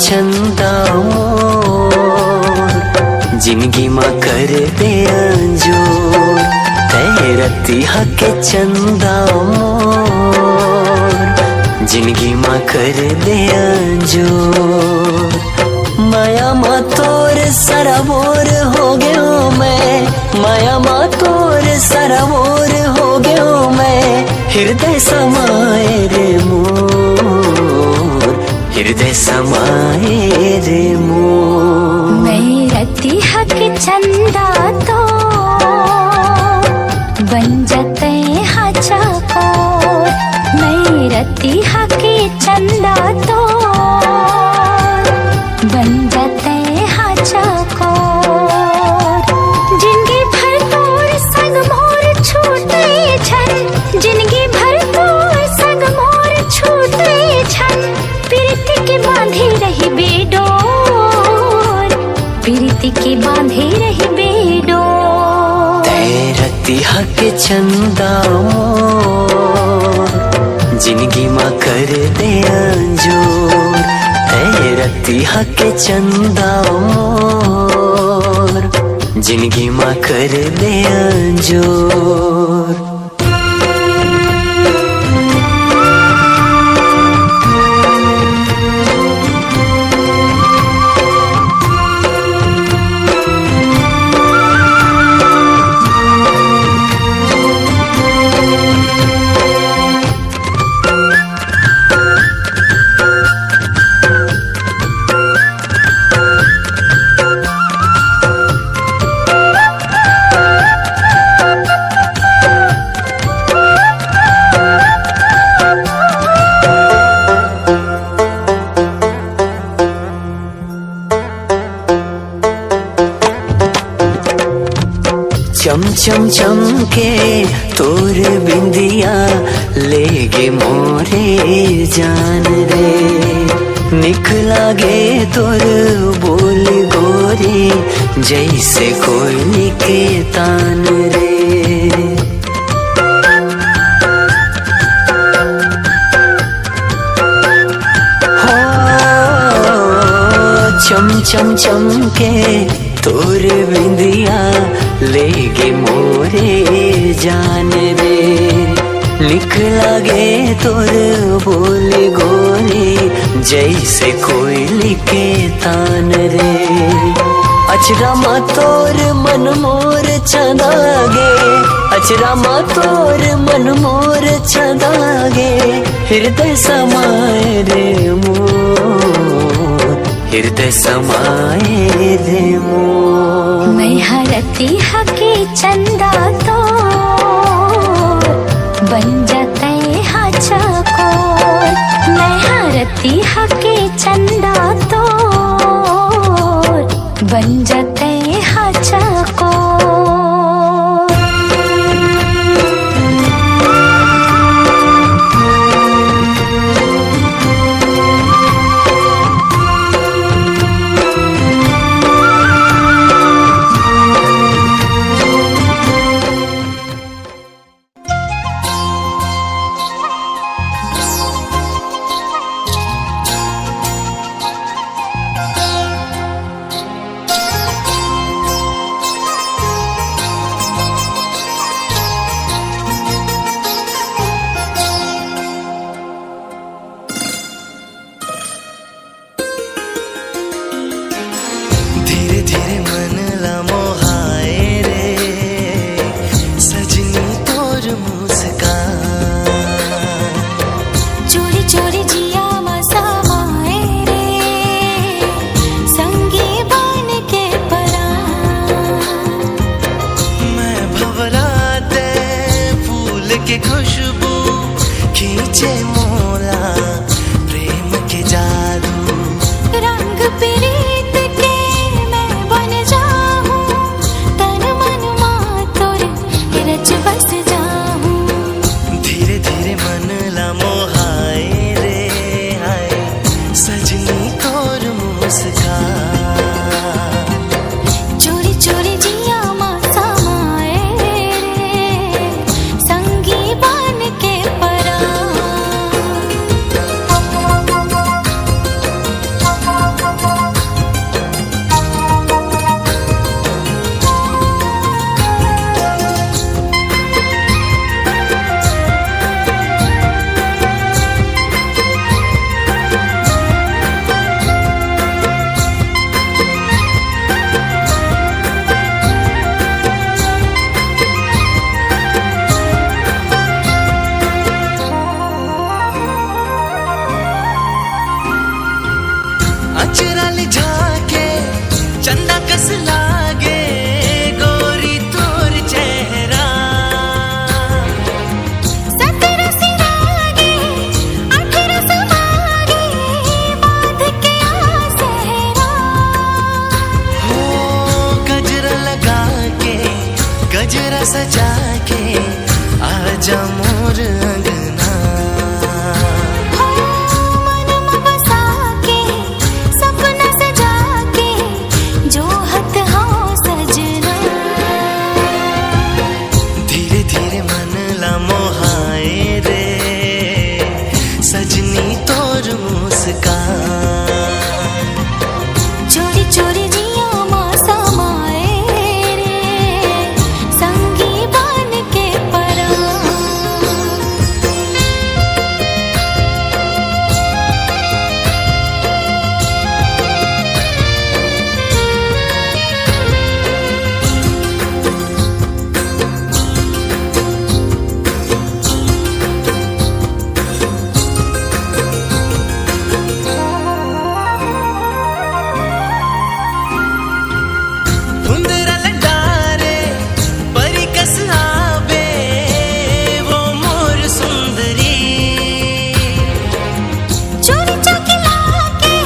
चंदा मोर जिंदगी माँ कर दे अंजोर। रतिहा के चंदा मोर जिंदगी माँ कर दे अंजोर। माया माँ तोर सराबोर हो गयो मैं, माया माँ तोर सराबोर हो गयो मैं। हृदय समाए रे मोर, हृदय समाए रे मोर। मैं रतिहा के चंदा तो बन जाते हाचा को। मैं रतिहा के चंदा तो बन जाते हाचा को। जिंदगी भर तोर संग मोर छूटे छन, जिंदगी भर तोर संग मोर छूटे छन। प्रीति के बांधे रही बेडोर, प्रीति के बांधे रही बेडोर। रतिहा के चंदा मोर जिंदगी माँ कर दे अंजोर। रतिहा के चंदा मोर जिंदगी माँ कर दे अंजोर। चम चम चम के तोर बिंदिया लेगे मोरे जान रे। निकला गे तोर बोल गोरी जैसे कोयली के तान रे। हो चम चम चम के तोर बिंदिया लेगे मोरे जान रे। निकला गे तोर बोल गोरी जैसे कोयली के तान रे। अचरा माँ तोर मन मोर छदागे, अचरा माँ तोर मन मोर छदागे। हृदय समाए रे मोर, हृदय समाए रे मोर। मैं रतिहा के चंदा तो बन जाते हाचा को। मैं रतिहा के चंदा तो बन जाते हाचा को। सजा के आजा मोर अंगना। मन में बसा के सपना सजा के जोहत हो सजना। धीरे धीरे मन ला मोहाए रे सजनी तोर मुस्कान। चोरी चोरी जिया माँ समाए रे संगी बन के परान। उंदरल डारे परी कस आवे वो मोर सुंदरी। चोरी चकिला के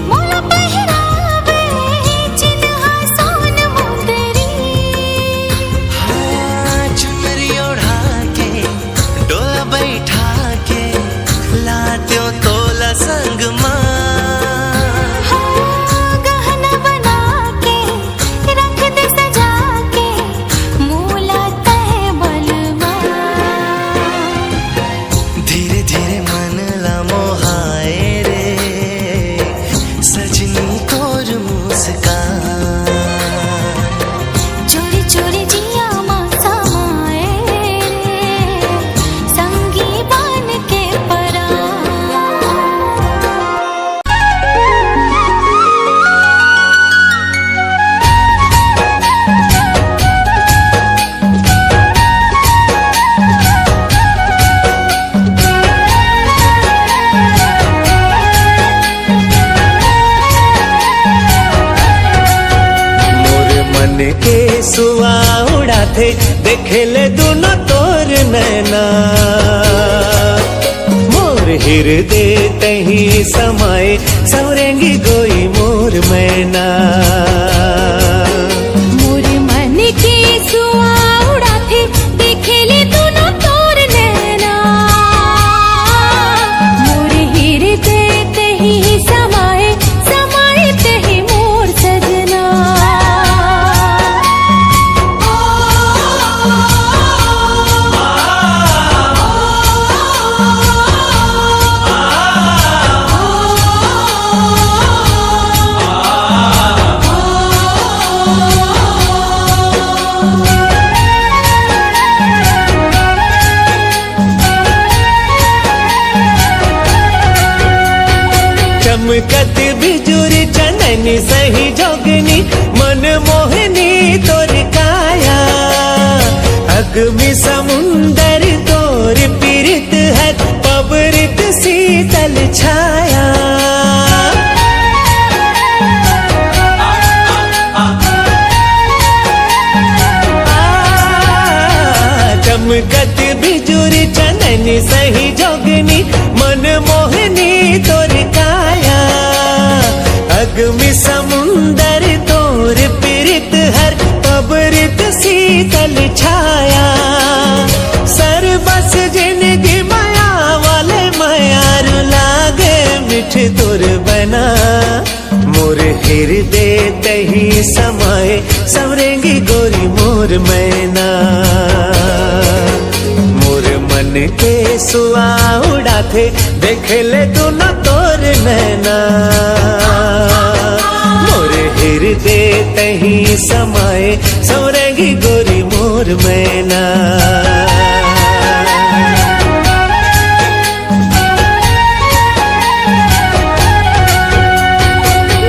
मोला पहरावे चिन्हा सोन मुंदरी। हाँ चुनरी ओढ़ा के डोला बैठा के लात्यो तोला संग माँ। गहना बना के रख दे सजा के मूला तह बलवा। धीरे धीरे मन ला मोहाए रे सजनी तोर मुस्कान। चोरी चोरी जिया माँ समाए रे संगी बन के परान। मोर मन के सुआ उड़ाते देखे ले दोनों तोर नैना। मोर हृदय तही समाए सवरेंगी गोई मोर मैना। मोर मन के सुआ उड़ाते देखे ले दोनों तोर नैना। मोर हृदय तही समाए समाए तही मोर सजना। चमकत बिजुरी चननी सही जोगनी मन मोहनी तोर काया। अग्नि समुंदर तोर पीरित है पबरित शीतल छाया। चमकत बिजुरी चननी सही जोगनी मन मोहनी तोर काया। अग्नि समुंदर तोर पीरित हर पबरित शीतल छाया। सरबस जिंदगी माया वाले मायार लागे मिठ तोर बना। मोर हृदय तही समाए सवरेंगी गोरी मोर मैना। मोर मन के सुआ उड़ाते देखे ले तू न तोर नैना। मोर हृदय तही समाए सवरेंगी गोरी मोर मैना।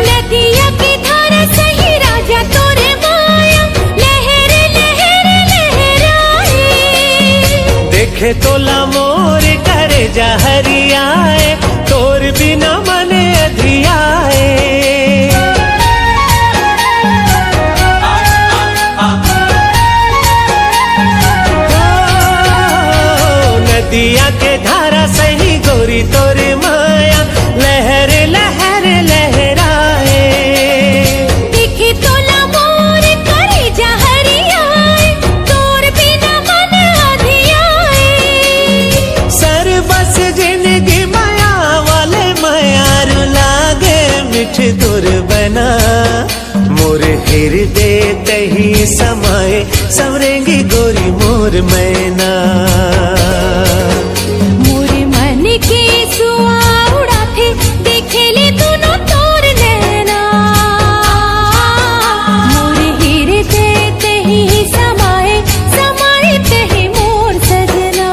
नदिया की धारा सही राजा तोरे माया लहर लहर लहराए। देखे तोला मोर करे जा हरियाए तोर बिना मन अधियाए। नदिया के धारा सही गोरी तोर माया लहर लहर लहराए। दिखे तोला मोर करे जा हरियाए तोर हृदय तही समाए सवरेंगी गोरी मोर मैना। मोरे मन के सुआ उड़ाते देखेले दोनों तोर नैना। मोरे हृदय तही समाए समाए तही मोर सजना।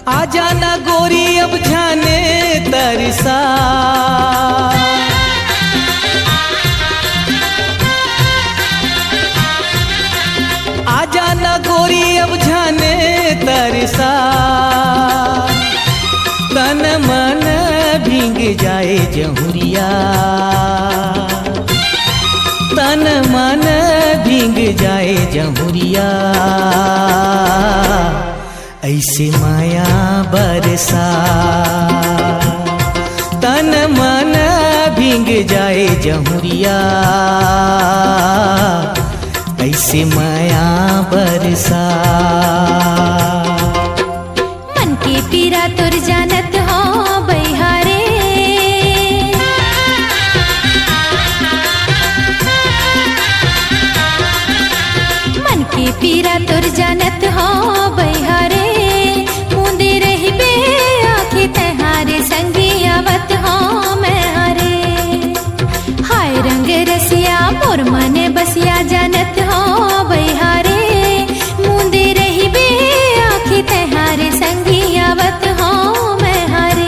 आजा ना गोरी अब जाने तरसा। आजा ना गोरी अब जाने तरसा। तन मन भींग जाए जहुरिया। तन मन भींग जाए जहुरिया। ऐसे माया बरसा। तन मन भींग जाए जहुरिया। ऐसे माया बरसा। मन के पीरा तुर जानत हो बैहारे। मन के पीरा तुर जानत हो बैहारे। मोर मने बसिया जानत हो बैहारे। मुंदे रही बे आँखी तहारे संगी आवत हो मैं हारे।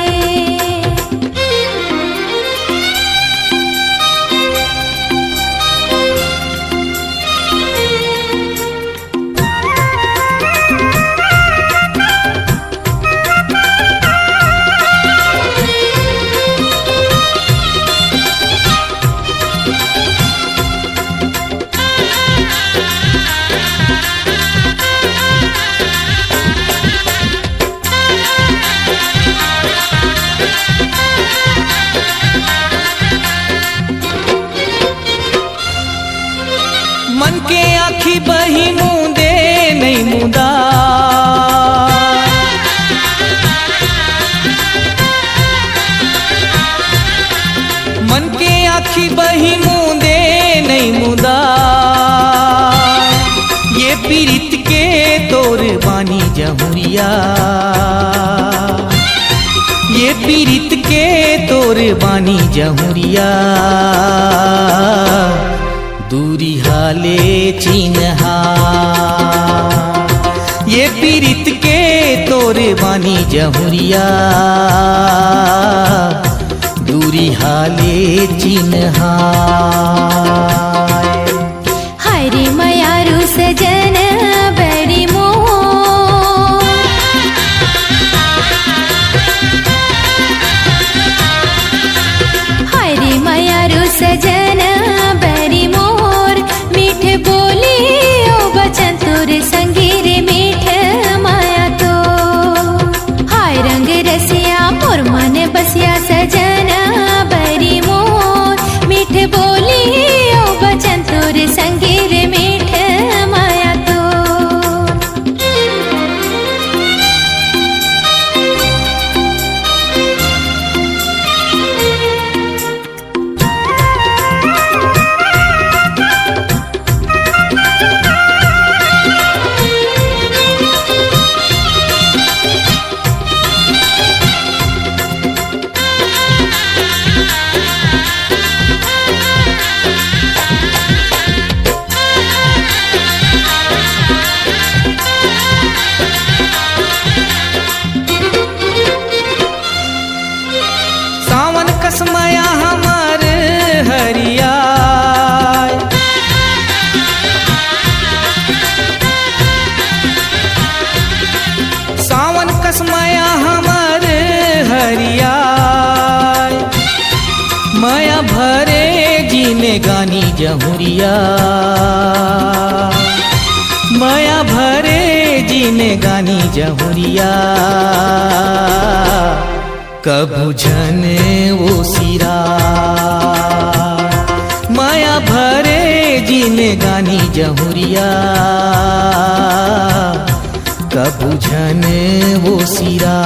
मन के आँखी बही मुंदे नहीं मुदा। मन के आँखी बही मुंदे नहीं जहुरिया। ये पीरित के तोर बानी जहुरिया, दूरी हाले चिन्हा। ये पीरित के तोरे बानी जहुरिया, दूरी हाले चिन्हा। हाय रे मयारू सजन बड़ी मोर, हाय रे मयारू सजन बड़ी मोर। मीठ बोली ओ बचन तोर संगी रे मीठ माया तो। हाय रंग रसिया मोर मन बसिया सजन बड़ी मोर। मीठ बोली ओ बचन तोर संगी रे मीठ माया तो। सावन कसमया हमार हरिया, सावन कसमया हमार हरिया। माया भरे जीने गानी जहुरिया, माया भरे जीने गानी जहुरिया। कभू जन वो सिरा, माया भरे जीने गानी जहुरिया। कभू जन वो सिरा।